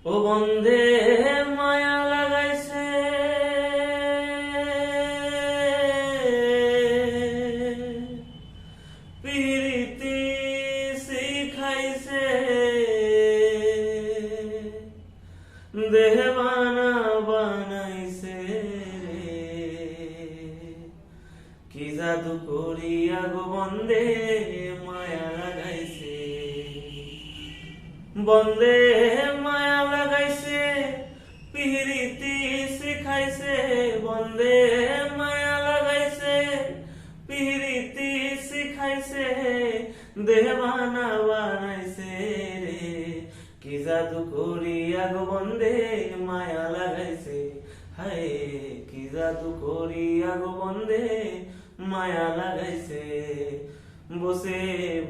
ও বন্ধে মায়া লাগাইছে প্রীতি শিখাইছে দেহবানা বানাইছে কি জাদু করিয়া গো বন্দে মায়া লাগাইছে বন্দে মায়া লাগাইছে প্রীতি শিখাইছে বন্দে মায়া লাগাইছে প্রীতি শিখাইছে দেহবানা বানাইছে রে কি জাদু করিয়া গো বন্দে মায়া লাগাইছে হায় কি জাদু করিয়া গো বন্দে মায়া লাগাইছে বসে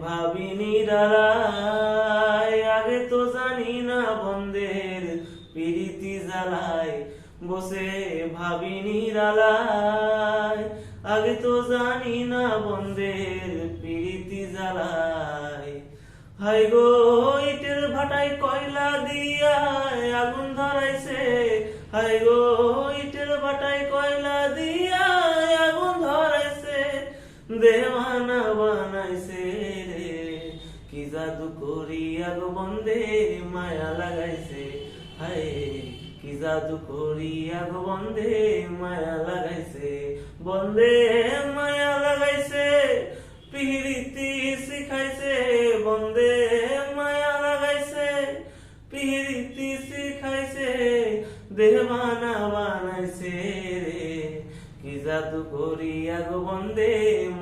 ভাবিনি দাঁড়ায় আগে তো জানি না বন্দের প্রীতি জ্বালায় বসে ভাবিনি দাঁড়ায় আগে তো জানি না বন্দের প্রীতি জ্বালায় হাই গো ইটের ভাটায় কয়লা দিয়া আগুন ধরাইছে হাই গো ইটের ভাটায় কয়লা দিয়া আগুন ধরাইছে দেওয়ানা বানাইছে রে কি জাদু করিয়া গো বন্দে মায়া লাগাইছে হায় কি জাদু করিয়া গো বন্দে মায়া লাগাইছে বন্দে মায়া লাগাইছে প্রীতি শিখাইছে বন্দে মায়া লাগাইছে প্রীতি শিখাইছে দেহবানা বানাইছে রে কি জাদু করিয়া গো বন্দে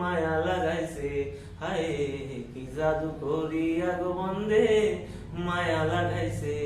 মায়া লাগাইছে হায় কি জাদু করিয়া গো বন্দে মায়া লাগাইছে।